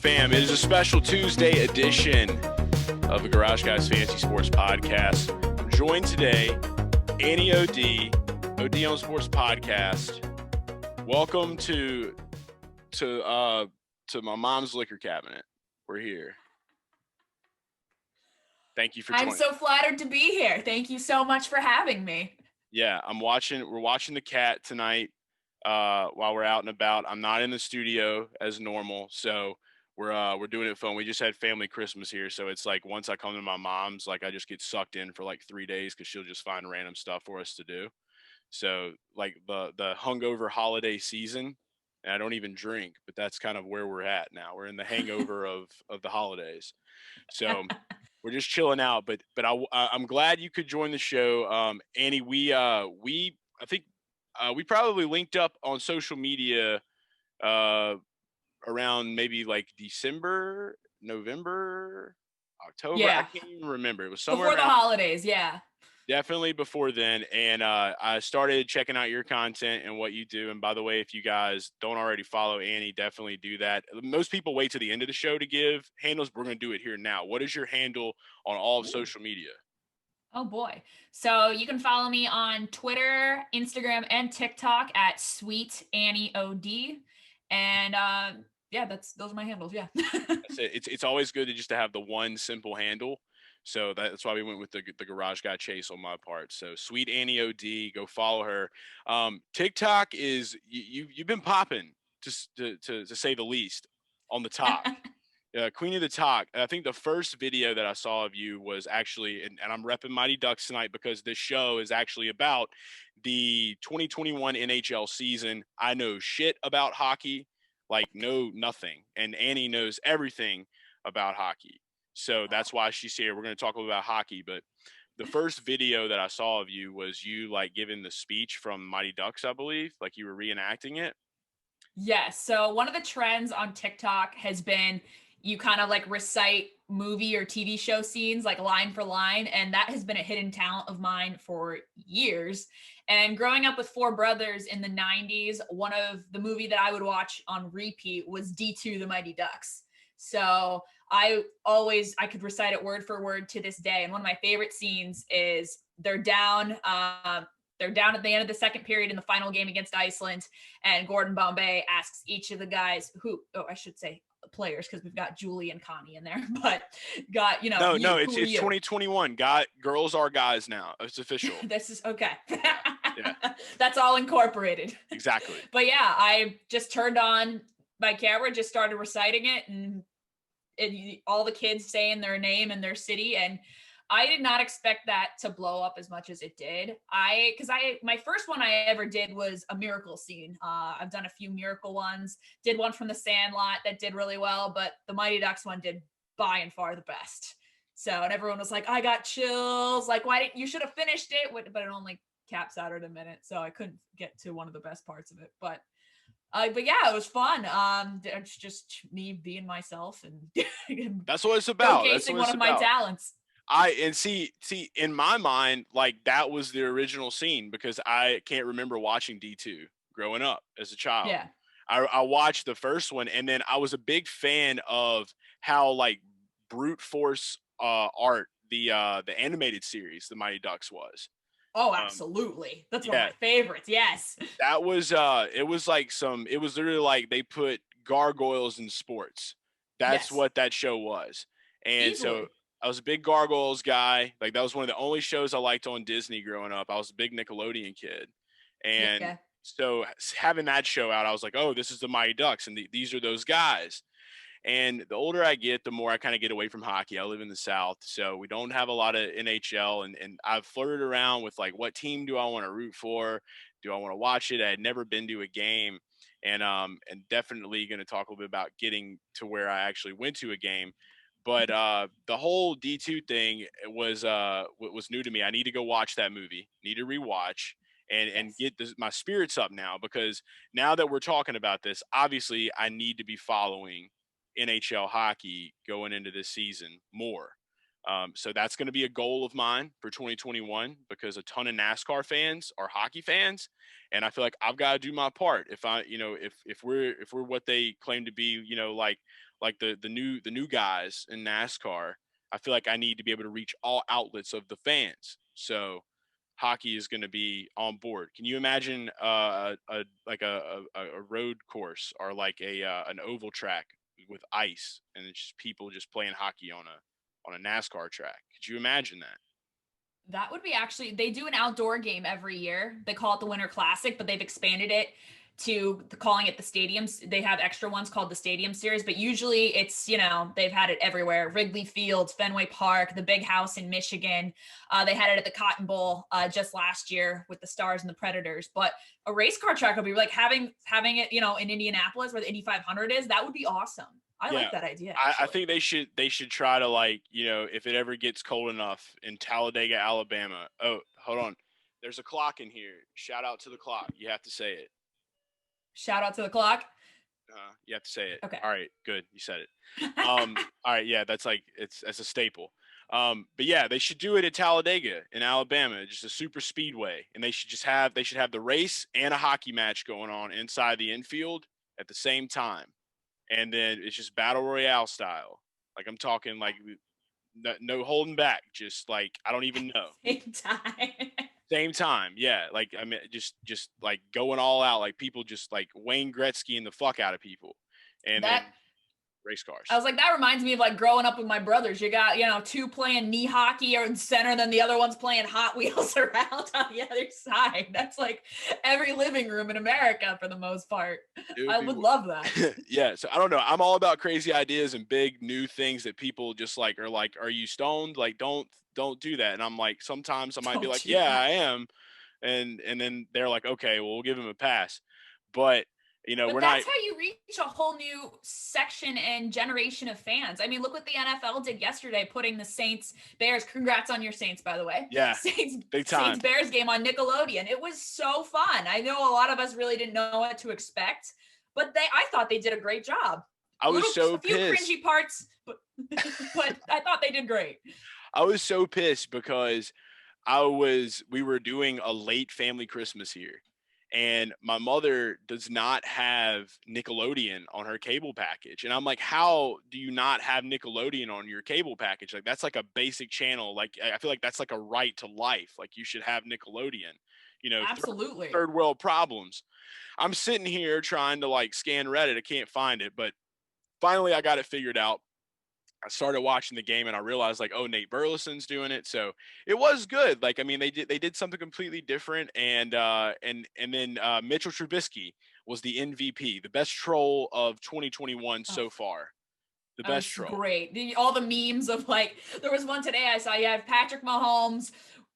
fam? It is a special Tuesday edition of the Garage Guys Fantasy Sports Podcast. I'm joined today, Annie OD on Sports Podcast. Welcome to my mom's liquor cabinet. We're here. Thank you for joining. I'm so flattered to be here. Thank you so much for having me. Yeah, we're watching the cat tonight while we're out and about. I'm not in the studio as normal, so we're doing it phone. We just had family Christmas here, so it's like once I come to my mom's, like I just get sucked in for like 3 days because she'll just find random stuff for us to do. So like the hungover holiday season, and I don't even drink, but that's kind of where we're at now. We're in the hangover of the holidays, so we're just chilling out. But I'm glad you could join the show, Annie. I think we probably linked up on social media around maybe like December, November, October. Yeah. I can't even remember. It was somewhere before the holidays. Yeah. Definitely before then. And I started checking out your content and what you do. And by the way, if you guys don't already follow Annie, definitely do that. Most people wait to the end of the show to give handles. We're going to do it here now. What is your handle on all of social media? Oh boy. So you can follow me on Twitter, Instagram, and TikTok at Sweet Annie OD. And yeah, those are my handles. Yeah. That's it. It's always good to have the one simple handle. So that's why we went with the Garage Guy Chase on my part. So Sweet Annie OD, go follow her. TikTok is you've been popping to say the least on the top. Queen of the Talk. I think the first video that I saw of you was actually, and I'm repping Mighty Ducks tonight because this show is actually about the 2021 NHL season. I know shit about hockey, like nothing. And Annie knows everything about hockey. So that's why she's here. We're going to talk a little about hockey, but the first video that I saw of you was you like giving the speech from Mighty Ducks, I believe, like you were reenacting it. Yes. So one of the trends on TikTok has been you kind of like recite movie or TV show scenes like line for line. And that has been a hidden talent of mine for years. And growing up with four brothers in the 90s, one of the movie that I would watch on repeat was D2, The Mighty Ducks. So I could recite it word for word to this day. And one of my favorite scenes is they're down at the end of the second period in the final game against Iceland. And Gordon Bombay asks each of the guys players, because we've got Julie and Connie in there, but it's 2021. Girls are guys now. It's official. This is okay. Yeah. That's all incorporated. Exactly. But yeah, I just turned on my camera, just started reciting it, and all the kids saying their name and their city. And I did not expect that to blow up as much as it did. My first one I ever did was a miracle scene. I've done a few miracle ones, did one from the Sandlot that did really well, but the Mighty Ducks one did by and far the best. So, and everyone was like, I got chills. Like, you should have finished it, but it only caps out at a minute. So I couldn't get to one of the best parts of it, but yeah, it was fun. It's just me being myself and that's what it's about. Showcasing one of my talents. See, in my mind, like that was the original scene because I can't remember watching D2 growing up as a child. Yeah. I watched the first one, and then I was a big fan of how like brute force art the animated series the Mighty Ducks was. Oh, absolutely. That's one of my favorites. Yes. That was it was literally like they put gargoyles in sports. That's what that show was. And Easily. So I was a big Gargoyles guy. Like that was one of the only shows I liked on Disney growing up. I was a big Nickelodeon kid. And so having that show out, I was like, oh, this is the Mighty Ducks. And these are those guys. And the older I get, the more I kind of get away from hockey. I live in the South, so we don't have a lot of NHL. And I've flirted around with like, what team do I want to root for? Do I want to watch it? I had never been to a game. And definitely going to talk a little bit about getting to where I actually went to a game. But the whole D2 thing was new to me. I need to go watch that movie. Need to rewatch and get my spirits up now, because now that we're talking about this, obviously I need to be following NHL hockey going into this season more. So that's going to be a goal of mine for 2021, because a ton of NASCAR fans are hockey fans, and I feel like I've got to do my part. If we're what they claim to be, like like the new guys in NASCAR, I feel like I need to be able to reach all outlets of the fans. So hockey is going to be on board. Can you imagine a road course or like an oval track with ice and it's just people just playing hockey on a NASCAR track? Could you imagine that? That would be actually, they do an outdoor game every year. They call it the Winter Classic, but they've expanded it to calling it the stadiums. They have extra ones called the Stadium Series, but usually it's, they've had it everywhere. Wrigley Field, Fenway Park, the Big House in Michigan. They had it at the Cotton Bowl just last year with the Stars and the Predators. But a race car track would be like having it, in Indianapolis where the Indy 500 is. That would be awesome. I like that idea. I think they should try to, like, if it ever gets cold enough in Talladega, Alabama. Oh, hold on. There's a clock in here. Shout out to the clock. You have to say it. Shout out to the clock. You have to say it. Okay. All right, good. You said it. All right. Yeah, that's a staple. But yeah, they should do it at Talladega in Alabama, just a super speedway. And they should have the race and a hockey match going on inside the infield at the same time. And then it's just battle royale style. Like, I'm talking like no holding back. Just like, I don't even know. Same time. Yeah. Like, I mean, just like going all out, like people just like Wayne Gretzky and the fuck out of people. And then race cars. I was like, that reminds me of like growing up with my brothers. You got, two playing knee hockey or in center, then the other one's playing Hot Wheels around on the other side. That's like every living room in America for the most part. I would love that. Yeah. So I don't know. I'm all about crazy ideas and big new things that people just like are like, are you stoned? Like, don't do that. And I'm like, sometimes I might be like, yeah, I am. And then they're like, okay, well, we'll give him a pass. But that's how you reach a whole new section and generation of fans. I mean, look what the NFL did yesterday, putting the Saints Bears. Congrats on your Saints, by the way. Yeah, Saints big time. Saints Bears game on Nickelodeon. It was so fun. I know a lot of us really didn't know what to expect, but I thought they did a great job. I was so pissed. A few cringy parts, but I thought they did great. I was so pissed because we were doing a late family Christmas here. And my mother does not have Nickelodeon on her cable package. And I'm like, how do you not have Nickelodeon on your cable package? Like, that's like a basic channel. Like, I feel like that's like a right to life. Like, you should have Nickelodeon, Absolutely. Third world problems. I'm sitting here trying to like scan Reddit. I can't find it, but finally I got it figured out. I started watching the game and I realized like, oh, Nate Burleson's doing it. So it was good. Like, I mean, they did something completely different. And then Mitchell Trubisky was the MVP, the best troll of 2021 so far. The best troll. Great. All the memes of like, there was one today I saw, you have Patrick Mahomes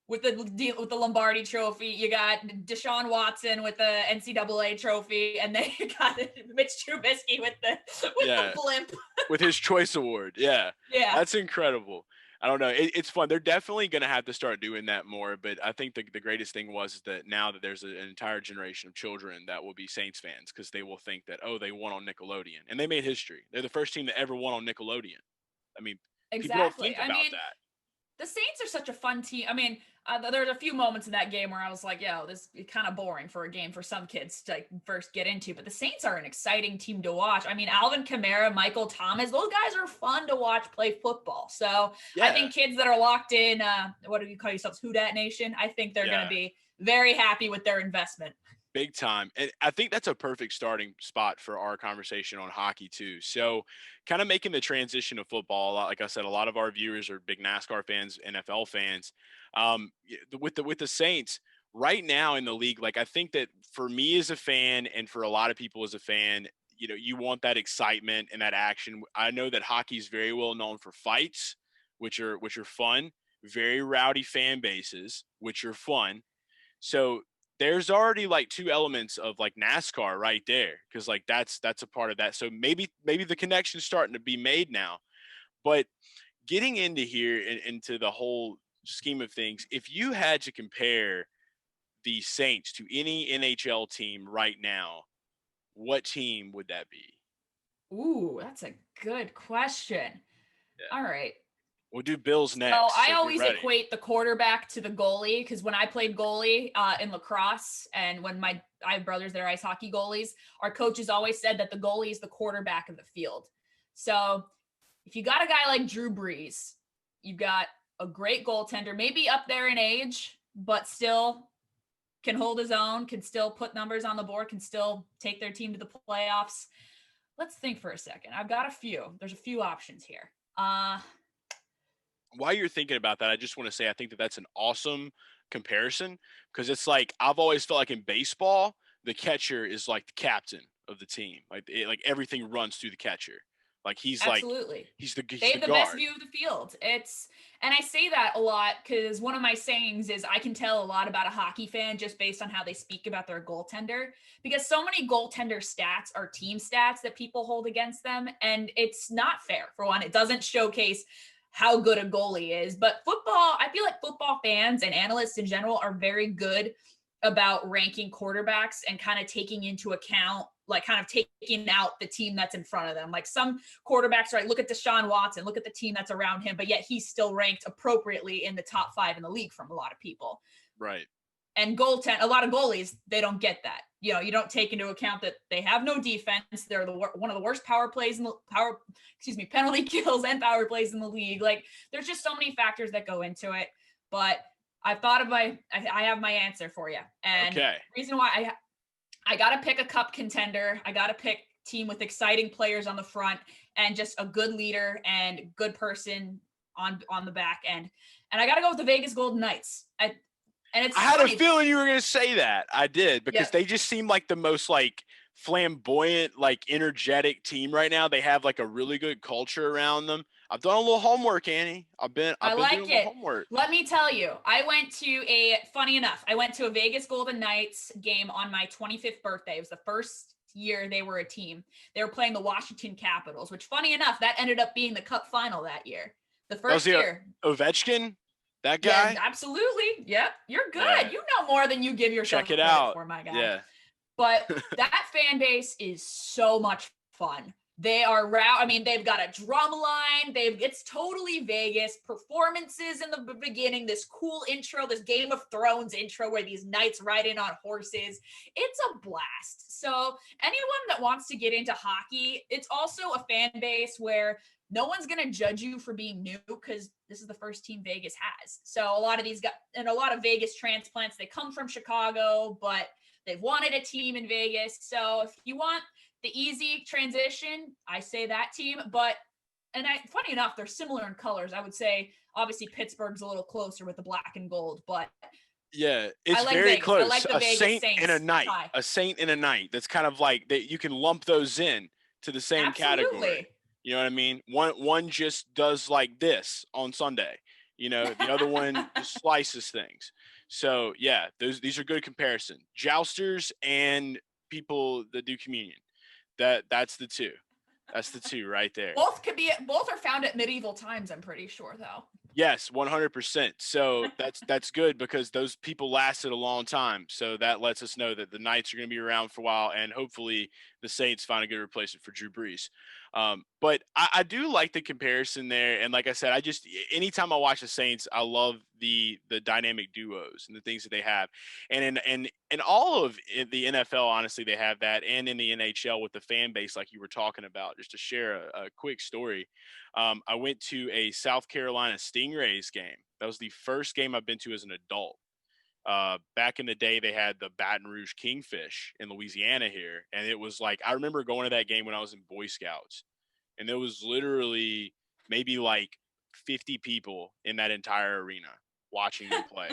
with the Lombardi trophy. You got Deshaun Watson with the NCAA trophy, and then you got Mitch Trubisky with the blimp. With his choice award. Yeah. Yeah. That's incredible. I don't know. It's fun. They're definitely going to have to start doing that more. But I think the greatest thing was that now that there's an entire generation of children that will be Saints fans because they will think that, oh, they won on Nickelodeon. And they made history. They're the first team that ever won on Nickelodeon. I mean, people don't think about that. The Saints are such a fun team. I mean, there's a few moments in that game where I was like, yo, this is kind of boring for a game for some kids to first get into. But the Saints are an exciting team to watch. I mean, Alvin Kamara, Michael Thomas, those guys are fun to watch play football. So I think kids that are locked in, what do you call yourselves, Who Dat Nation? I think they're going to be very happy with their investment. Big time. And I think that's a perfect starting spot for our conversation on hockey too. So kind of making the transition to football. Like I said, a lot of our viewers are big NASCAR fans, NFL fans. With the Saints right now in the league, like I think that for me as a fan and for a lot of people as a fan, you want that excitement and that action. I know that hockey is very well known for fights, which are fun, very rowdy fan bases, which are fun. So there's already like two elements of like NASCAR right there. Cause like that's a part of that. So maybe the connection's starting to be made now, but getting into here and into the whole scheme of things, if you had to compare the Saints to any NHL team right now, what team would that be? Ooh, that's a good question. Yeah. All right. We'll do Bills next. So I always equate the quarterback to the goalie because when I played goalie in lacrosse and when I have brothers that are ice hockey goalies, our coaches always said that the goalie is the quarterback of the field. So if you got a guy like Drew Brees, you've got a great goaltender, maybe up there in age, but still can hold his own, can still put numbers on the board, can still take their team to the playoffs. Let's think for a second. I've got a few. There's a few options here. While you're thinking about that, I just want to say I think that that's an awesome comparison because it's like I've always felt like in baseball, the catcher is like the captain of the team. Like everything runs through the catcher. Absolutely. He's They the have the best guard. view of the field. And I say that a lot because one of my sayings is I can tell a lot about a hockey fan just based on how they speak about their goaltender, because so many goaltender stats are team stats that people hold against them. And it's not fair. For one, it doesn't showcase how good a goalie is. But football, I feel like football fans and analysts in general are very good about ranking quarterbacks and kind of taking into account, like kind of taking out the team that's in front of them. Like some quarterbacks, right? Look at Deshaun Watson, look at the team that's around him, but yet he's still ranked appropriately in the top 5 in the league from a lot of people. Right. And a lot of goalies, they don't get that. You know, you don't take into account that they have no defense. They're one of the worst penalty kills and power plays in the league. Like there's just so many factors that go into it. But I've thought of I have my answer for you. And reason why I got to pick a cup contender. I got to pick team with exciting players on the front and just a good leader and good person on the back end. And I got to go with the Vegas Golden Knights. I had a feeling you were going to say that. I did, because they just seem like the most like flamboyant, like energetic team right now. They have like a really good culture around them. I've done a little homework, Annie. I've been doing a little homework. Let me tell you, I went to a Vegas Golden Knights game on my 25th birthday. It was the first year they were a team. They were playing the Washington Capitals, which funny enough, that ended up being the cup final that year. The first year. Ovechkin? That guy? Yeah, absolutely. Yep. You're good. Yeah. You know more than you give yourself credit out for, my guy. Yeah. But that fan base is so much fun. They are they've got a drum line. It's totally Vegas. Performances in the beginning, this cool intro, this Game of Thrones intro where these knights ride in on horses. It's a blast. So anyone that wants to get into hockey, it's also a fan base where no one's going to judge you for being new because this is the first team Vegas has. So a lot of these guys and a lot of Vegas transplants, they come from Chicago, but they've wanted a team in Vegas. So if you want the easy transition, I say that team. But funny enough, they're similar in colors. I would say obviously Pittsburgh's a little closer with the black and gold, but yeah, it's very Vegas. close. I like the Vegas saint Saints and a knight, tie. a saint and a knight. That's kind of like that. You can lump those in to the same category. You know what I mean? One just does like this on Sunday. You know, the other one just slices things. So yeah, these are good comparison. Jousters and people that do communion. That's the two. That's the two right there. Both are found at medieval times, I'm pretty sure, though. Yes, 100%. So that's good because those people lasted a long time. So that lets us know that the Knights are going to be around for a while, and hopefully the Saints find a good replacement for Drew Brees. But I do like the comparison there, and like I said, anytime I watch the Saints, I love the dynamic duos and the things that they have, and in all of the NFL, honestly, they have that, and in the NHL with the fan base, like you were talking about. Just to share a quick story, I went to a South Carolina Stingrays game. That was the first game I've been to as an adult. Back in the day, they had the Baton Rouge Kingfish in Louisiana here. And it was like, I remember going to that game when I was in Boy Scouts. And there was literally maybe like 50 people in that entire arena watching them play.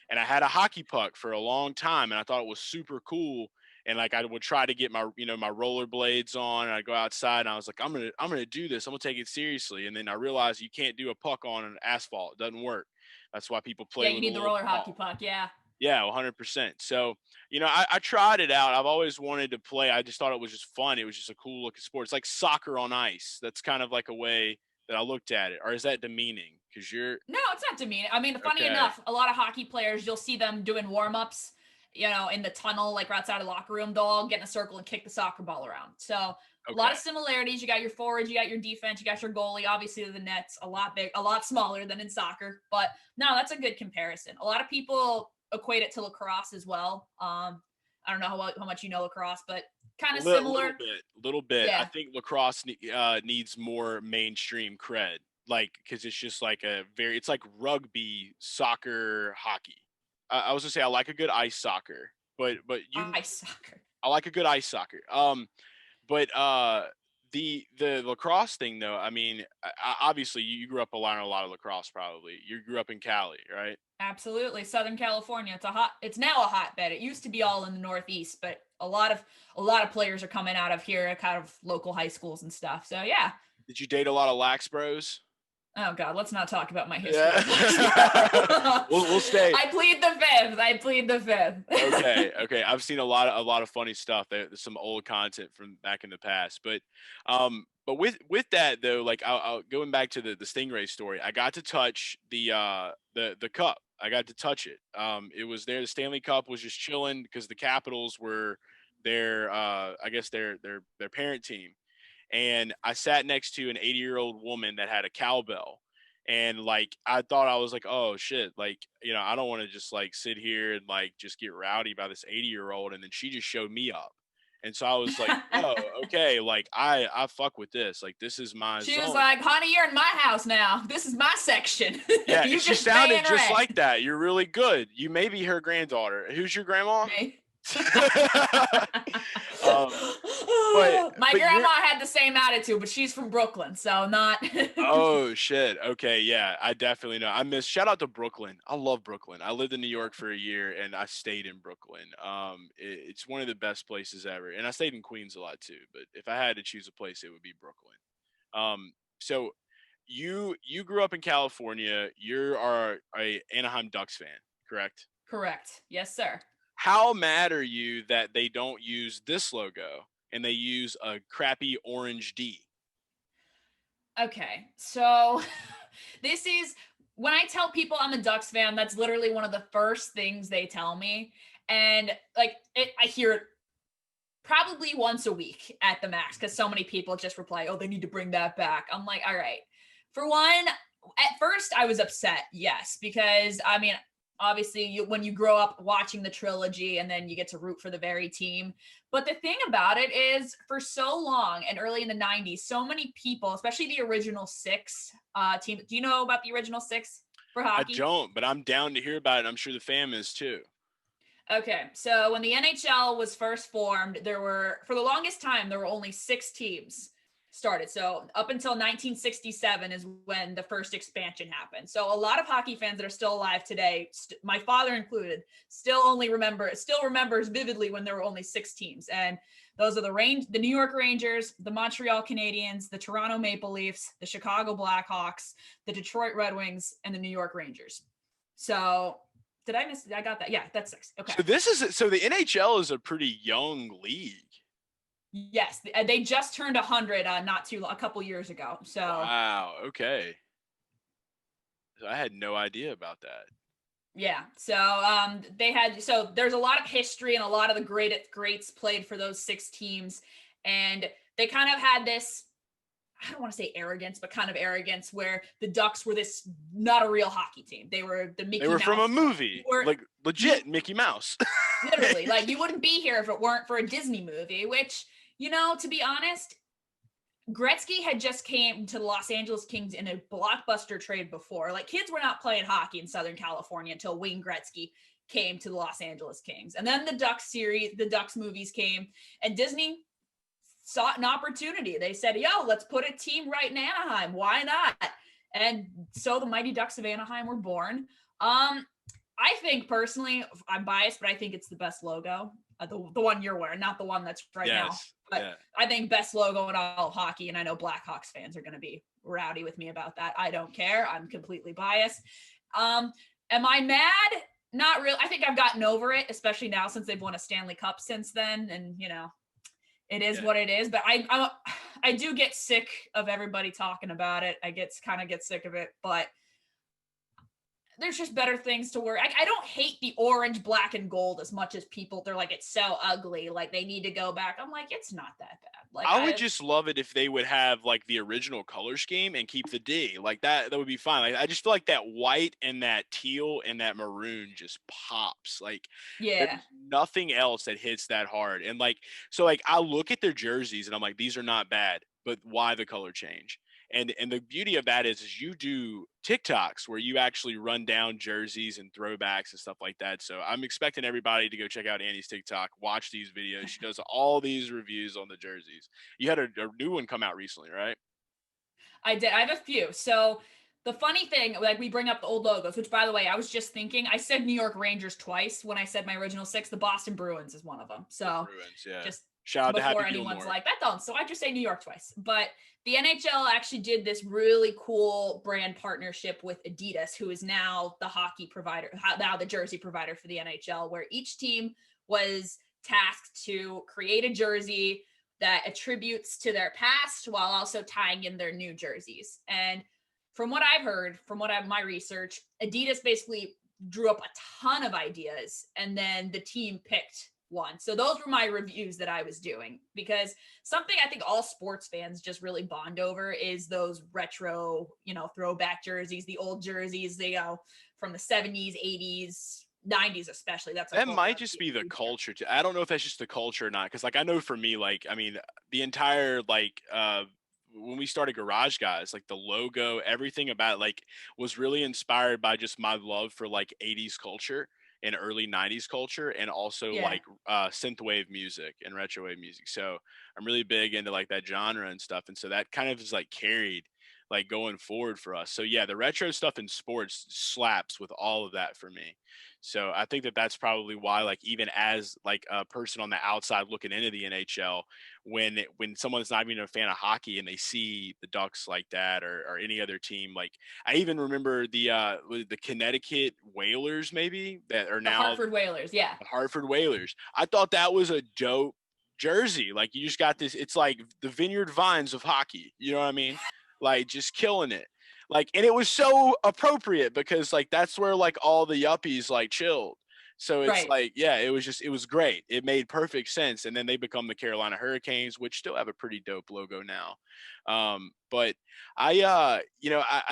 And I had a hockey puck for a long time, and I thought it was super cool. And like I would try to get my rollerblades on, and I'd go outside, and I was like, I'm gonna do this. I'm gonna take it seriously. And then I realized you can't do a puck on asphalt. It doesn't work. That's why people play. Yeah, you need the roller hockey puck. Yeah. Yeah, 100%. So, I tried it out. I've always wanted to play. I just thought it was just fun. It was just a cool looking sport. It's like soccer on ice. That's kind of like a way that I looked at it. Or is that demeaning? Because No, it's not demeaning. I mean, funny enough, a lot of hockey players, you'll see them doing warm-ups, in the tunnel, like right outside the locker room. They'll all get in a circle and kick the soccer ball around. So a lot of similarities. You got your forwards, you got your defense, you got your goalie. Obviously, the net's a lot smaller than in soccer. But no, that's a good comparison. A lot of people equate it to lacrosse as well. I don't know how much you know lacrosse, but kind of similar. Little bit. Yeah. I think lacrosse needs more mainstream cred, like, because it's just like it's like rugby, soccer, hockey. I was gonna say I like a good ice soccer, but Ice soccer. I like a good ice soccer. But the lacrosse thing though, I mean, obviously you grew up a lot of lacrosse. Probably you grew up in Cali, right? Absolutely. Southern California. It's now a hotbed. It used to be all in the Northeast, but a lot of players are coming out of here, kind of local high schools and stuff. So yeah. Did you date a lot of lax bros? Oh God, let's not talk about my history. Yeah. we'll stay. I plead the fifth. Okay. I've seen a lot of funny stuff. There's some old content from back in the past, but with that though, like I'll going back to the Stingray story, I got to touch the cup. I got to touch it. It was there. The Stanley Cup was just chilling because the Capitals were their I guess their parent team. And I sat next to an 80-year-old woman that had a cowbell. And like, I thought, I was like, oh shit. Like, I don't want to just like sit here and like, just get rowdy by this 80-year-old. And then she just showed me up. And so I was like, oh, okay. Like I fuck with this. Like, this is my She zone. was like, honey, you're in my house now. This is my section. Yeah. You she sounded just like that. You're really good. You may be her granddaughter. Who's your grandma? Me. My grandma had the same attitude, but she's from Brooklyn, so not. Oh shit. Okay, yeah, I definitely know. Shout out to Brooklyn. I love Brooklyn. I lived in New York for a year and I stayed in Brooklyn. It's one of the best places ever. And I stayed in Queens a lot too, but if I had to choose a place, it would be Brooklyn. So you grew up in California. You are a Anaheim Ducks fan, correct? Correct. Yes, sir. How mad are you that they don't use this logo and they use a crappy orange D? Okay, so this is when I tell people I'm a Ducks fan, that's literally one of the first things they tell me. And like I hear it probably once a week at the max because so many people just reply, oh, they need to bring that back. I'm like, all right. For one, at first I was upset, yes, because I mean, obviously when you grow up watching the trilogy and then you get to root for the very team. But the thing about it is for so long and early in the 90s, so many people, especially the original six team. Do you know about the original six for hockey? I don't, but I'm down to hear about it. I'm sure the fam is too. Okay. So when the NHL was first formed, for the longest time, there were only 6 teams started. So up until 1967 is when the first expansion happened. So a lot of hockey fans that are still alive today, my father included, still remembers vividly when there were only 6 teams. And those are the New York Rangers, the Montreal Canadiens, the Toronto Maple Leafs, the Chicago Blackhawks, the Detroit Red Wings, and the New York Rangers. So did I miss it? I got that. Yeah, that's 6. Okay. So the NHL is a pretty young league. Yes, they just turned 100 a couple years ago. So wow, okay. I had no idea about that. Yeah, so there's a lot of history and a lot of the greats played for those 6 teams, and they kind of had this, I don't want to say arrogance, but kind of arrogance where the Ducks were this not a real hockey team. They were the Mickey Mouse. They were from a movie, like legit Mickey Mouse. Literally, like you wouldn't be here if it weren't for a Disney movie, which, to be honest, Gretzky had just came to the Los Angeles Kings in a blockbuster trade before. Like, kids were not playing hockey in Southern California until Wayne Gretzky came to the Los Angeles Kings. And then the Ducks movies came, and Disney sought an opportunity. They said, yo, let's put a team right in Anaheim. Why not? And so the Mighty Ducks of Anaheim were born. I think personally, I'm biased, but I think it's the best logo. The one you're wearing, not the one that's right now. But yeah. I think best logo in all of hockey, and I know Blackhawks fans are going to be rowdy with me about that. I don't care. I'm completely biased. Am I mad? Not really. I think I've gotten over it, especially now since they've won a Stanley Cup since then. And, it is what it is. But I do get sick of everybody talking about it. I kind of get sick of it. But there's just better things to wear. I don't hate the orange, black, and gold as much as people. They're like, it's so ugly. Like, they need to go back. I'm like, it's not that bad. Like I would just love it if they would have like the original color scheme and keep the D like that. That would be fine. Like I just feel like that white and that teal and that maroon just pops. Like yeah. there's nothing else that hits that hard. And like so, like I look at their jerseys and I'm like, these are not bad, but why the color change? And the beauty of that is you do TikToks where you actually run down jerseys and throwbacks and stuff like that. So I'm expecting everybody to go check out Annie's TikTok, watch these videos. She does all these reviews on the jerseys. You had a new one come out recently, right? I did. I have a few. So the funny thing, like we bring up the old logos, which by the way, I was just thinking, I said New York Rangers twice when I said my original six. The Boston Bruins is one of them. So Bruins, yeah. just Shout out to before Happy anyone's Gilmore. like, that don't. So I just say New York twice. But the NHL actually did this really cool brand partnership with Adidas, who is now the hockey provider, now the jersey provider for the NHL, where each team was tasked to create a jersey that attributes to their past while also tying in their new jerseys. And from what I've heard, from what my research, Adidas basically drew up a ton of ideas and then the team picked one. So those were my reviews that I was doing, because something I think all sports fans just really bond over is those retro, throwback jerseys, the old jerseys, they go from the 70s, 80s, 90s especially. That might just be the culture. I don't know if that's just the culture or not. Because like I know for me, like I mean, the entire like when we started Garage Guys, like the logo, everything about it, like was really inspired by just my love for like 80s culture and early 90s culture, and also like synthwave music and retrowave music. So I'm really big into like that genre and stuff, and so that kind of is like carried like going forward for us. So yeah, the retro stuff in sports slaps with all of that for me. So I think that that's probably why, like, even as like a person on the outside looking into the NHL, when someone's not even a fan of hockey and they see the Ducks like that, or any other team, like I even remember the Connecticut Whalers, maybe, that are the now Hartford Whalers. Yeah. the Hartford Whalers. I thought that was a dope jersey. Like you just got this, it's like the Vineyard Vines of hockey. You know what I mean? Like just killing it. Like, and it was so appropriate because like that's where like all the yuppies like chilled. So it's Right. like, yeah, it was great. It made perfect sense. And then they become the Carolina Hurricanes, which still have a pretty dope logo now. But I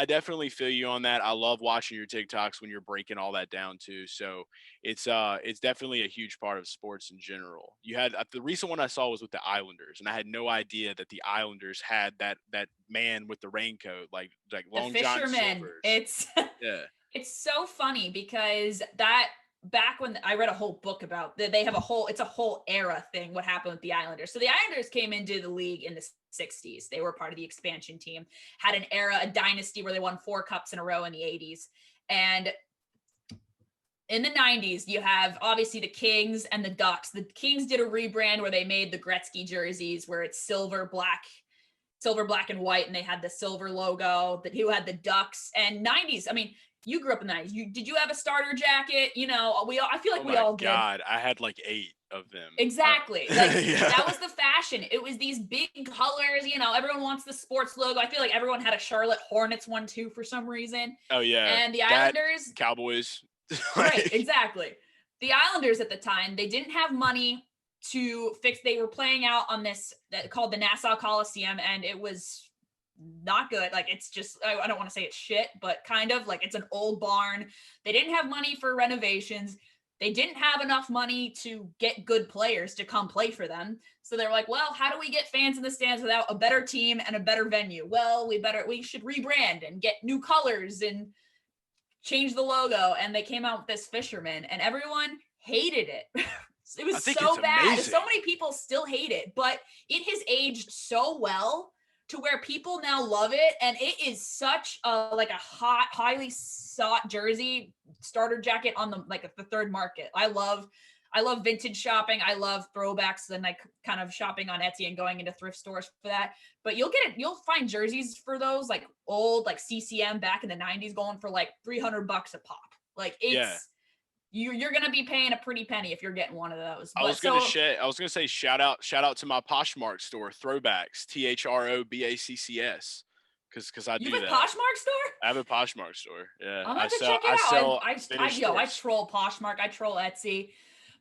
definitely feel you on that. I love watching your TikToks when you're breaking all that down too. So it's definitely a huge part of sports in general. You had the recent one I saw was with the Islanders, and I had no idea that the Islanders had that man with the raincoat, like The Long John fisherman. Silver's. It's Yeah. it's so funny because that back when I read a whole book about that, they have it's a whole era thing, what happened with the Islanders. So the Islanders came into the league in the 60s. They were part of the expansion team, had an era, a dynasty where they won 4 cups in a row in the 80s. And in the 90s, you have obviously the Kings and the Ducks. The Kings did a rebrand where they made the Gretzky jerseys where it's silver, black and white, and they had the silver logo. That who had the Ducks and 90s. I mean, you grew up in the 90s. Did you have a starter jacket? I feel like we all did. God, I had like 8 of them. Exactly. Yeah. That was the fashion. It was these big colors, everyone wants the sports logo. I feel like everyone had a Charlotte Hornets one too for some reason. Oh yeah. And the Islanders, Cowboys. right, exactly. The Islanders at the time, they didn't have money to fix. They were playing out on this called the Nassau Coliseum, and it was not good. Like it's just, I don't want to say it's shit, but kind of like it's an old barn. They didn't have money for renovations. They didn't have enough money to get good players to come play for them. So they were like, well, how do we get fans in the stands without a better team and a better venue? Well, we should rebrand and get new colors and change the logo. And they came out with this fisherman and everyone hated it. It was so bad. Amazing. So many people still hate it, but it has aged so well to where people now love it. And it is such a hot, highly sought jersey starter jacket on the third market. I love vintage shopping. I love throwbacks and like kind of shopping on Etsy and going into thrift stores for that. But you'll find jerseys for those like old, like CCM back in the 90s going for like $300 a pop. Like it's, you're going to be paying a pretty penny if you're getting one of those. I was going to say, shout out to my Poshmark store, Throwbacks, THROBACCS. Cause I do that. You have a Poshmark store? I have a Poshmark store. Yeah. I'm going to check it out. I troll Poshmark. I troll Etsy.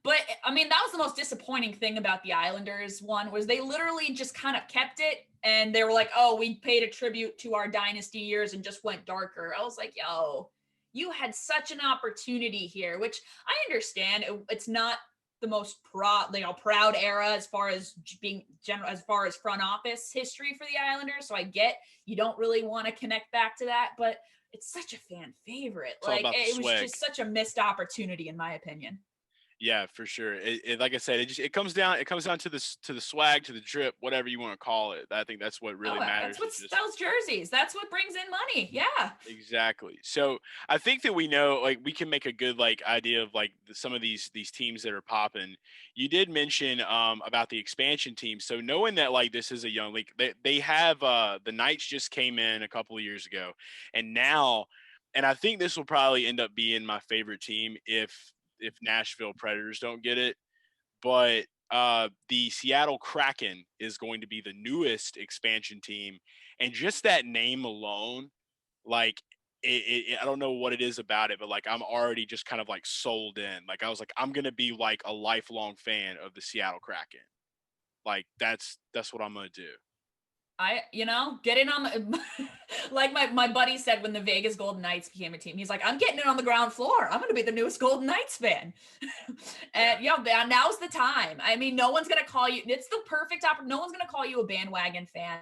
But I mean, that was the most disappointing thing about the Islanders one was they literally just kind of kept it. And they were like, oh, we paid a tribute to our dynasty years and just went darker. I was like, yo, you had such an opportunity here, which I understand. It's not the most proud era as far as being general, as far as front office history for the Islanders. So I get you don't really want to connect back to that, but it's such a fan favorite. It's all Like about the it was swag. just such a missed opportunity, in my opinion. Yeah, for sure. Like I said, it comes down to the swag, to the drip, whatever you want to call it. I think that's what really matters. That's what sells jerseys. That's what brings in money. Yeah. Exactly. So I think that we know, like, we can make a good idea of some of these teams that are popping. You did mention about the expansion team. So knowing that this is a young league, they have the Knights just came in a couple of years ago, and now, and I think this will probably end up being my favorite team if Nashville Predators don't get it, but the Seattle Kraken is going to be the newest expansion team, and just that name alone, I don't know what it is about it, but I'm already just kind of sold in. I was I'm gonna be a lifelong fan of the Seattle Kraken. That's what I'm gonna do. Get in on the, like my buddy said when the Vegas Golden Knights became a team, he's like, I'm getting it on the ground floor. I'm going to be the newest Golden Knights fan. And now's the time. I mean, no one's going to call you. It's the perfect opportunity. No one's going to call you a bandwagon fan.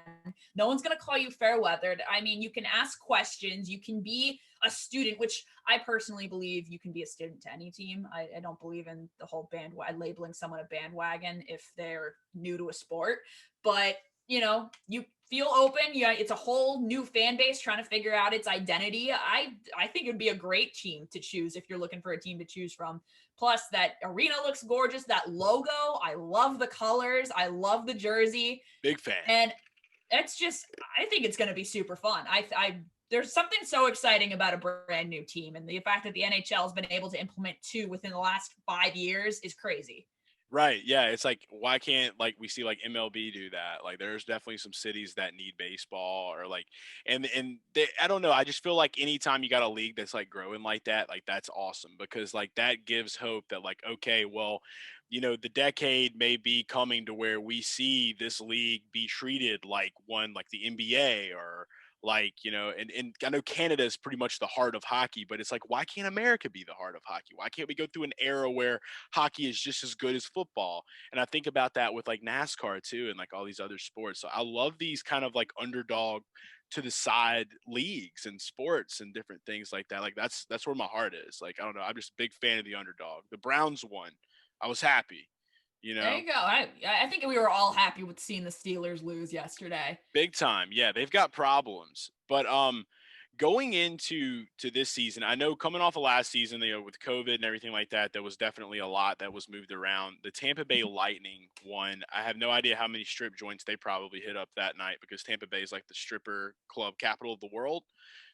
No one's going to call you fair weathered. I mean, you can ask questions. You can be a student, which I personally believe you can be a student to any team. I don't believe in the whole labeling someone a bandwagon if they're new to a sport, but you feel open. Yeah, it's a whole new fan base trying to figure out its identity. I think it'd be a great team to choose if you're looking for a team to choose from. Plus, that arena looks gorgeous. That logo, I love the colors. I love the jersey. Big fan. And it's just, I think it's going to be super fun. There's something so exciting about a brand new team, and the fact that the NHL has been able to implement 2 within the last 5 years is crazy. Right. Yeah. It's why can't we see MLB do that? There's definitely some cities that need baseball or and I don't know. I just feel anytime you got a league that's growing like that, that's awesome because that gives hope that okay, well, the decade may be coming to where we see this league be treated like one, like the NBA or and I know Canada is pretty much the heart of hockey, but it's why can't America be the heart of hockey? Why can't we go through an era where hockey is just as good as football? And I think about that with NASCAR too, and all these other sports. So I love these kind of underdog to the side leagues and sports and different things like that. That's where my heart is. I don't know. I'm just a big fan of the underdog. The Browns won. I was happy. There you go. I think we were all happy with seeing the Steelers lose yesterday. Big time. Yeah, they've got problems. But going into this season, I know coming off of last season, with COVID and everything like that, there was definitely a lot that was moved around. The Tampa Bay Lightning won. I have no idea how many strip joints they probably hit up that night because Tampa Bay is the stripper club capital of the world.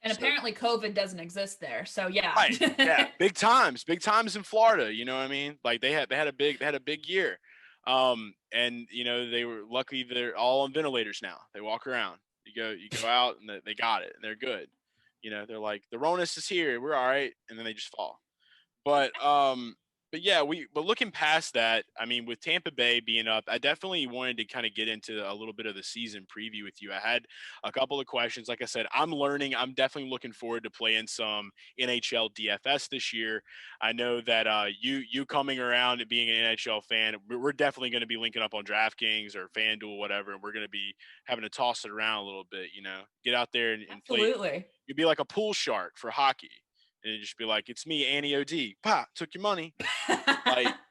And apparently COVID doesn't exist there. So yeah. Right. Yeah. Big times in Florida. You know what I mean? They had a big year. And they were lucky they're all on ventilators now. They walk around. You go out and they got it and they're good. They're the Ronus is here. We're all right. And then they just fall. But yeah, but looking past that, I mean, with Tampa Bay being up, I definitely wanted to kind of get into a little bit of the season preview with you. I had a couple of questions. Like I said, I'm learning. I'm definitely looking forward to playing some NHL DFS this year. I know that you coming around and being an NHL fan, we're definitely going to be linking up on DraftKings or FanDuel, whatever, and we're going to be having to toss it around a little bit, get out there and play. Absolutely. You'd be like a pool shark for hockey. And it'd just be it's me, Annie O.D. Pop, took your money.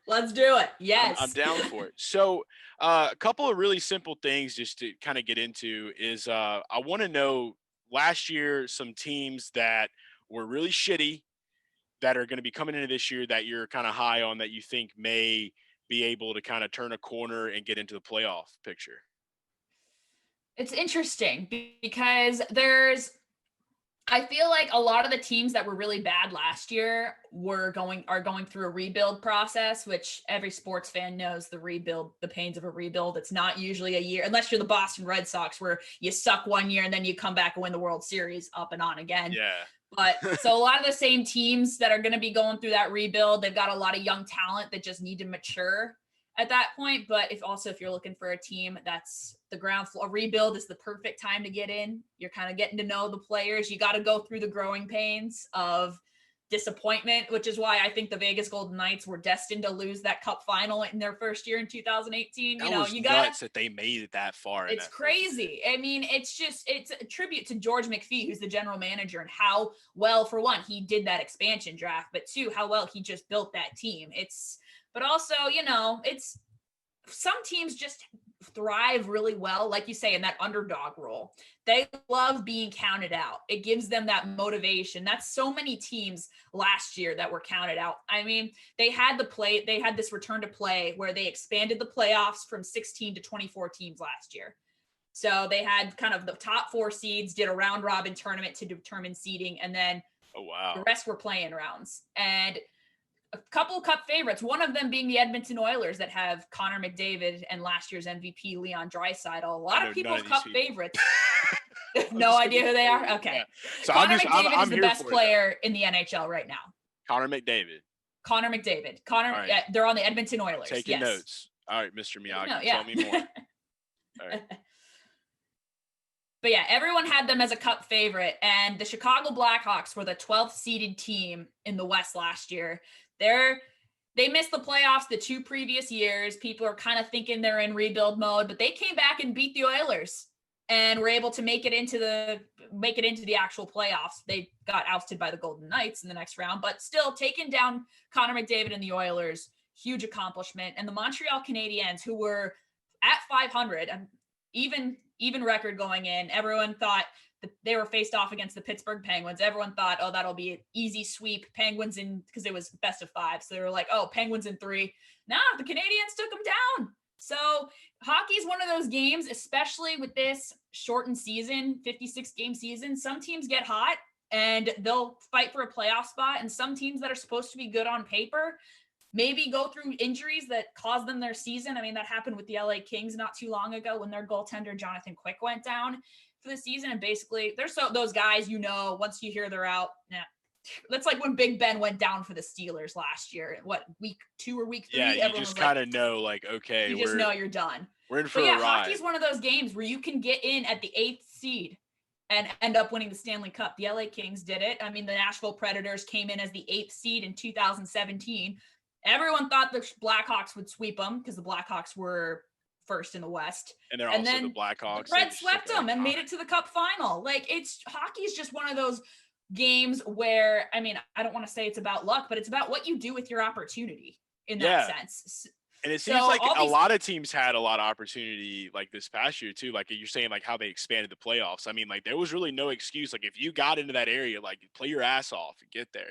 Let's do it. Yes. I'm down for it. So a couple of really simple things just to kind of get into is I want to know last year some teams that were really shitty that are going to be coming into this year that you're kind of high on that you think may be able to kind of turn a corner and get into the playoff picture. It's interesting because I feel like a lot of the teams that were really bad last year are going through a rebuild process, which every sports fan knows the pains of a rebuild. It's not usually a year, unless you're the Boston Red Sox, where you suck one year and then you come back and win the World Series up and on again. Yeah. But so a lot of the same teams that are going to be going through that rebuild, they've got a lot of young talent that just need to mature at that point. But if you're looking for a team that's the ground floor, a rebuild is the perfect time to get in. You're kind of getting to know the players. You got to go through the growing pains of disappointment, which is why I think the Vegas Golden Knights were destined to lose that cup final in their first year in 2018. That was nuts that they made it that far. It's crazy. I mean, it's a tribute to George McPhee, who's the general manager, and how well, for one, he did that expansion draft, but two, how well he just built that team. But also, it's some teams just thrive really well, like you say, in that underdog role. They love being counted out. It gives them that motivation. That's so many teams last year that were counted out. I mean, they had this return to play where they expanded the playoffs from 16 to 24 teams last year. So they had kind of the top 4 seeds, did a round robin tournament to determine seeding, and then the rest were playing rounds. And a couple of cup favorites, one of them being the Edmonton Oilers that have Connor McDavid and last year's MVP Leon Draisaitl. A lot of people's cup favorites. No idea who they are? Okay. Yeah. So Connor McDavid is the best player in the NHL right now. Connor McDavid. Yeah, they're on the Edmonton Oilers. Taking notes. All right, Mr. Miyagi, tell me more. All right. But yeah, everyone had them as a cup favorite, and the Chicago Blackhawks were the 12th seeded team in the West last year. They missed the playoffs the 2 previous years. People are kind of thinking they're in rebuild mode, but they came back and beat the Oilers and were able to make it into the actual playoffs. They got ousted by the Golden Knights in the next round, but still taking down Connor McDavid and the Oilers, huge accomplishment. And the Montreal Canadiens, who were at 500, even record going in, everyone thought that they were faced off against the Pittsburgh Penguins. Everyone thought, oh, that'll be an easy sweep. Penguins because it was best of 5. So they were like, oh, Penguins in 3. Nah, the Canadiens took them down. So hockey is one of those games, especially with this shortened season, 56-game season. Some teams get hot and they'll fight for a playoff spot. And some teams that are supposed to be good on paper maybe go through injuries that cause them their season. I mean, that happened with the LA Kings not too long ago when their goaltender, Jonathan Quick, went down for the season. And basically, those guys, once you hear they're out, that's like when Big Ben went down for the Steelers last year. What, week 2 or week 3? Yeah, you just kind of know, like, okay, you just know you're done. We're in for a ride. Hockey's one of those games where you can get in at the 8th seed and end up winning the Stanley Cup. The LA Kings did it. I mean, the Nashville Predators came in as the 8th seed in 2017. Everyone thought the Blackhawks would sweep them because the Blackhawks were first in the West. And they're also the Blackhawks. The Reds swept them and made it to the Cup final. Like, hockey is just one of those games where, I mean, I don't want to say it's about luck, but it's about what you do with your opportunity in that sense. And it seems like a lot of teams had a lot of opportunity like this past year too. Like you're saying, like how they expanded the playoffs. I mean, like there was really no excuse. Like if you got into that area, like play your ass off and get there,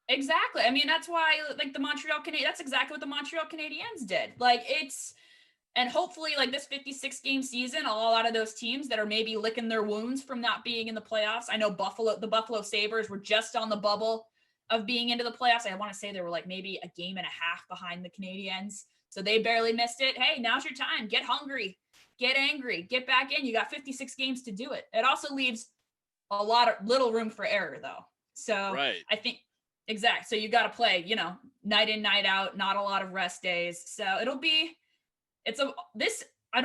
Exactly. I mean, that's why like that's exactly what the Montreal Canadiens did. Like and hopefully like this 56-game season, a lot of those teams that are maybe licking their wounds from not being in the playoffs. I know the Buffalo Sabres were just on the bubble of being into the playoffs. I want to say they were like maybe a game and a half behind the Canadiens. So they barely missed it. Hey, now's your time. Get hungry, get angry, get back in. You got 56 games to do it. It also leaves little room for error though. So I think exact. So you got to play, night in, night out, not a lot of rest days. So I don't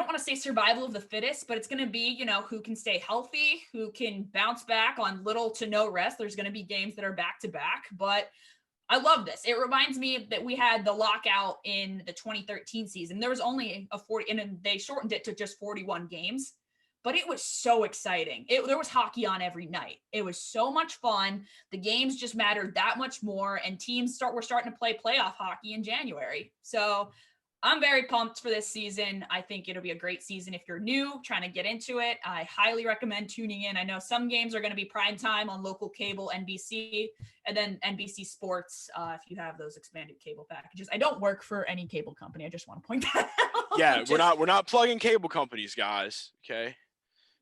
want to say survival of the fittest, but it's going to be, who can stay healthy, who can bounce back on little to no rest. There's going to be games that are back to back, but I love this. It reminds me that we had the lockout in the 2013 season. There was only 40, and they shortened it to just 41 games, but it was so exciting. There was hockey on every night. It was so much fun. The games just mattered that much more, and teams were starting to play playoff hockey in January. So I'm very pumped for this season. I think it'll be a great season if you're new, trying to get into it. I highly recommend tuning in. I know some games are going to be prime time on local cable, NBC, and then NBC Sports if you have those expanded cable packages. I don't work for any cable company. I just want to point that out. Yeah, we're not plugging cable companies, guys. Okay.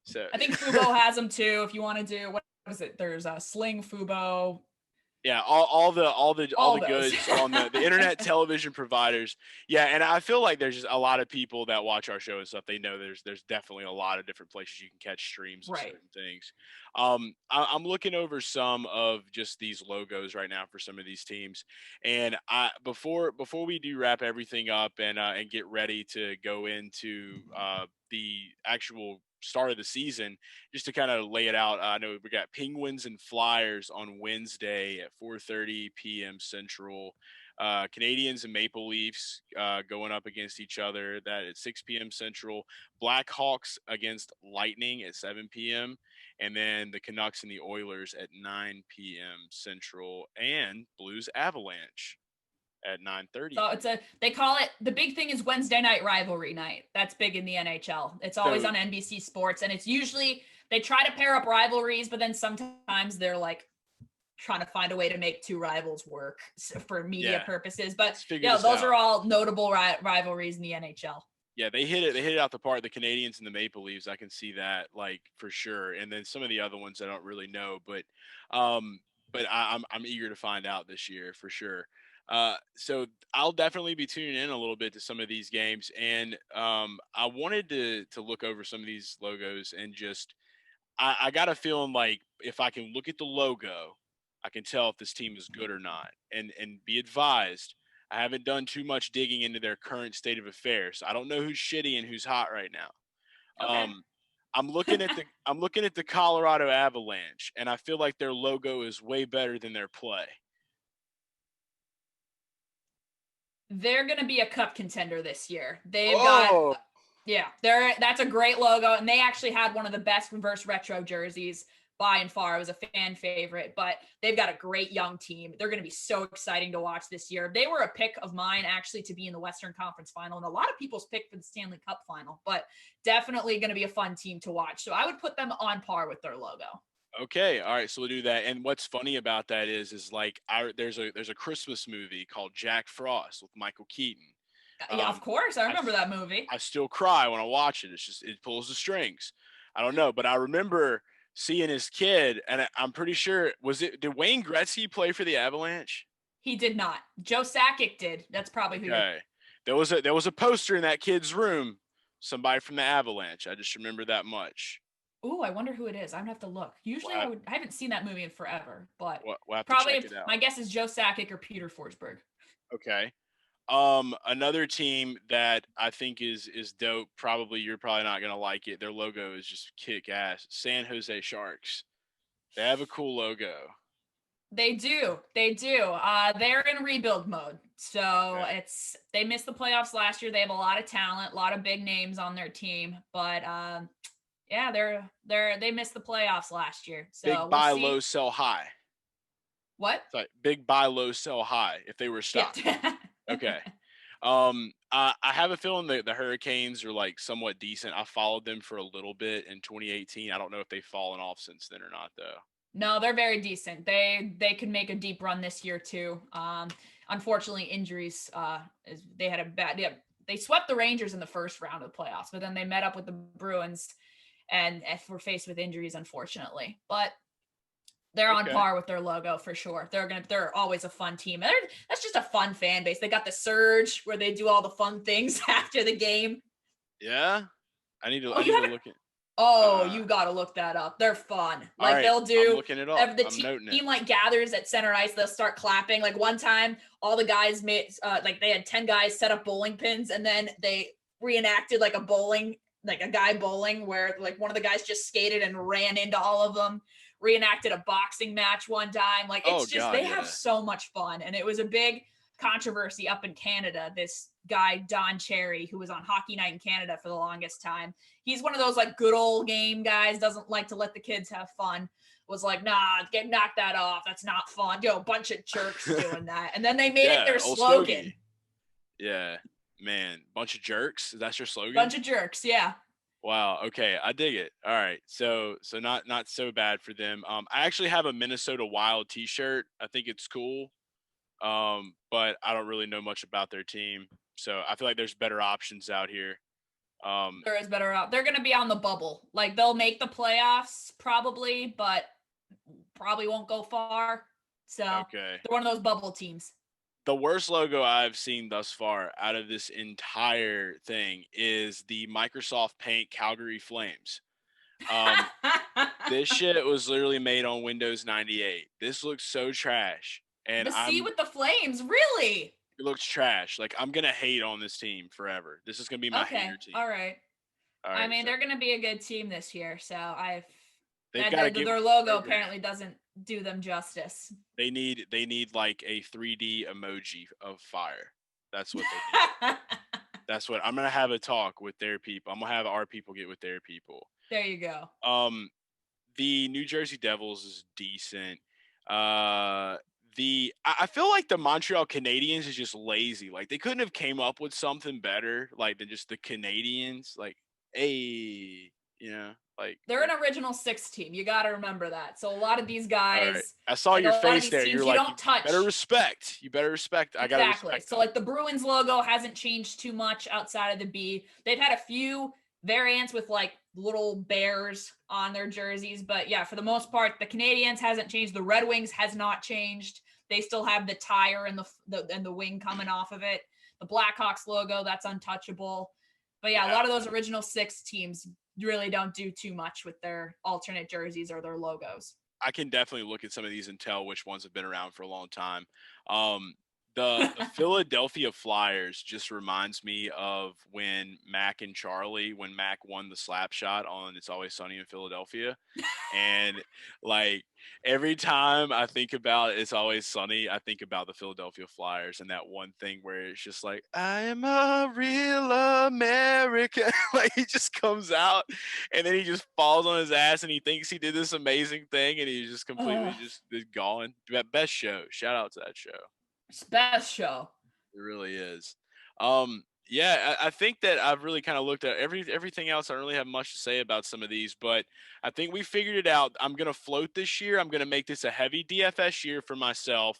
So I think Fubo has them too. If you want to do, what is it? There's Sling, Fubo. Yeah, all the those. goods on the internet television providers. Yeah, and I feel like there's just a lot of people that watch our show and stuff. They know there's definitely a lot of different places you can catch streams of Right. certain things. I'm looking over some of just these logos right now for some of these teams, and before we do wrap everything up and get ready to go into the actual start of the season, just to kind of lay it out, I know we got Penguins and Flyers on Wednesday at 4:30 p.m. Central. Canadians and Maple Leafs going up against each other. That at 6 p.m. Central. Blackhawks against Lightning at 7 p.m. And then the Canucks and the Oilers at 9 p.m. Central. And Blues Avalanche at 9:30 So p.m. they call it, the big thing is Wednesday night rivalry night. That's big in the NHL. It's always So on NBC Sports, and it's usually they try to pair up rivalries, but then sometimes they're like trying to find a way to make two rivals work for media yeah, purposes. But let's figure yeah, this those out. are all notable rivalries in the NHL. Yeah, they hit it. They hit it out the park. The Canadians and the Maple Leafs, I can see that like for sure. And then some of the other ones I don't really know, um, but I'm eager to find out this year for sure. So I'll definitely be tuning in a little bit to some of these games, and I wanted to look over some of these logos and just I got a feeling like if I can look at the logo, I can tell if this team is good or not. And be advised, I haven't done too much digging into their current state of affairs. I don't know who's shitty and who's hot right now. Okay. Um, I'm looking at the Colorado Avalanche, and I feel like their logo is way better than their play. They're going to be a cup contender this year. They've got, Oh, yeah, that's a great logo. And they actually had one of the best reverse retro jerseys by and far. It was a fan favorite, but they've got a great young team. They're going to be so exciting to watch this year. They were a pick of mine actually to be in the Western Conference final, and a lot of people's pick for the Stanley Cup final, but definitely going to be a fun team to watch. So I would put them on par with their logo. okay, all right, so we'll do that. And what's funny about that is like there's a Christmas movie called Jack Frost with Michael Keaton. Yeah, of Um, course. I I remember that movie. I still cry when I watch it. It's just it pulls the strings. I don't know, but I remember seeing his kid, and I'm pretty sure did Wayne Gretzky play for the Avalanche? He did not. Joe Sakic did. That's probably who you're. Okay, there was a poster in that kid's room. Somebody from the Avalanche. I just remember that much. Ooh, I wonder who it is. I'm gonna have to look. Usually, We'll I haven't seen that movie in forever, but we'll have to check probably it out. my guess is Joe Sakic or Peter Forsberg. Okay. Another team that I think is dope. Probably you're probably not gonna like it. Their logo is just kick ass. San Jose Sharks. They have a cool logo. They do. They do. They're in rebuild mode. So Okay. they missed the playoffs last year. They have a lot of talent, a lot of big names on their team, but yeah, they missed the playoffs last year. Big So we'll buy low, see. sell high. What? It's like big buy low, sell high. If they were Yeah. stock. Okay. I have a feeling that the Hurricanes are like somewhat decent. I followed them for a little bit in 2018. I don't know if they've fallen off since then or not, though. No, they're very decent. They can make a deep run this year too. Unfortunately, injuries. They had a bad. They swept the Rangers in the first round of the playoffs, but then they met up with the Bruins, and were faced with injuries, unfortunately. But they're on Okay. par with their logo for sure. They're always a fun team. That's just a fun fan base. They got the Surge where they do all the fun things after the game. Yeah. I need to Oh, I you need to haven't. look at. Oh, Uh, you got to look that up. They're fun. all Like right. they'll I'm do looking it up. the I'm noting it. team like gathers at center ice. They'll start clapping. Like one time, all the guys made like they had 10 guys set up bowling pins, and then they reenacted like a guy bowling where like one of the guys just skated and ran into all of them. Reenacted a boxing match one time. Like Oh it's just God, they have yeah. so much fun, and it was a big controversy up in Canada. This guy Don Cherry, who was on Hockey Night in Canada for the longest time, he's one of those like good old game guys, doesn't like to let the kids have fun, was like, nah, knock that off, that's not fun, a bunch of jerks doing that. And then they made it Yeah, their old slogan. Stogie. Yeah, man, bunch of jerks. That's your slogan? Bunch of jerks, yeah. Wow. Okay, I dig it. All right, so not so bad for them. I actually have a Minnesota Wild T-shirt. I think it's cool. But I don't really know much about their team, so I feel like there's better options out here. There is better out. They're going to be on the bubble. Like they'll make the playoffs probably, but probably won't go far. So Okay. they're one of those bubble teams. The worst logo I've seen thus far out of this entire thing is the Microsoft Paint Calgary Flames. This shit was literally made on Windows 98. This looks so trash. And The sea with the flames, really? It looks trash. Like, I'm going to hate on this team forever. This is going to be my hater team. All right. I mean, they're going to be a good team this year. So their logo apparently doesn't do them justice. They need like a 3D emoji of fire. That's what they need. That's what I'm going to have a talk with their people. I'm going to have our people get with their people. There you go. The New Jersey Devils is decent. I feel like the Montreal Canadiens is just lazy. Like, they couldn't have came up with something better like than just the Canadiens. Like, hey, like they're an original 6 team. You got to remember that. So a lot of these guys, right. I saw your face there. You're like, don't touch. You better respect. I gotta respect. So like the Bruins logo hasn't changed too much outside of the B. They've had a few variants with like little bears on their jerseys, but yeah, for the most part, the Canadiens hasn't changed. The Red Wings has not changed. They still have the tire and the wing coming off of it. The Blackhawks logo, that's untouchable. But yeah, a lot of those original 6 teams really don't do too much with their alternate jerseys or their logos. I can definitely look at some of these and tell which ones have been around for a long time. The Philadelphia Flyers just reminds me of when Mac won the slap shot on It's Always Sunny in Philadelphia. And like every time I think about It's Always Sunny, I think about the Philadelphia Flyers and that one thing where it's just like, I am a real American. Like, he just comes out and then he just falls on his ass and he thinks he did this amazing thing and he's just completely just gone. Best show. Shout out to that show. Best show. It really is. I think that I've really kind of looked at everything else. I don't really have much to say about some of these, but I think we figured it out. I'm going to float this year. I'm going to make this a heavy DFS year for myself.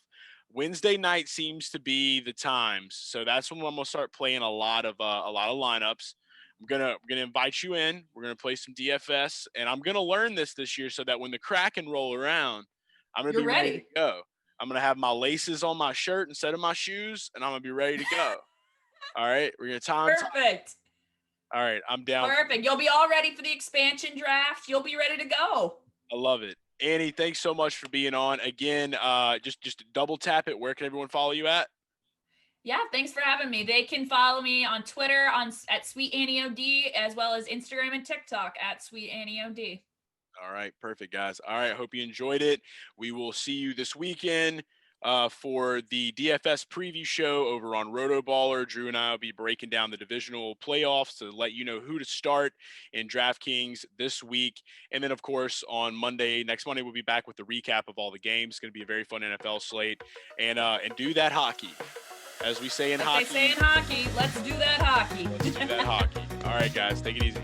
Wednesday night seems to be the times. So that's when I'm going to start playing a lot of lineups. I'm going to invite you in. We're going to play some DFS, and I'm going to learn this year so that when the Kraken roll around, I'm going to be ready to go. I'm going to have my laces on my shirt instead of my shoes, and I'm going to be ready to go. All right? We're going to time. Perfect. All right, I'm down. Perfect. You'll be all ready for the expansion draft. You'll be ready to go. I love it. Annie, thanks so much for being on. Again, just double tap it. Where can everyone follow you at? Yeah, thanks for having me. They can follow me on Twitter at Sweet Annie OD, as well as Instagram and TikTok at Sweet Annie OD. All right, perfect, guys. All right, I hope you enjoyed it. We will see you this weekend for the DFS preview show over on RotoBaller. Drew and I will be breaking down the divisional playoffs to let you know who to start in DraftKings this week. And then, of course, on next Monday, we'll be back with the recap of all the games. It's going to be a very fun NFL slate. And do that hockey. As we say in hockey. They say in hockey, let's do that hockey. Let's do that hockey. All right, guys, take it easy.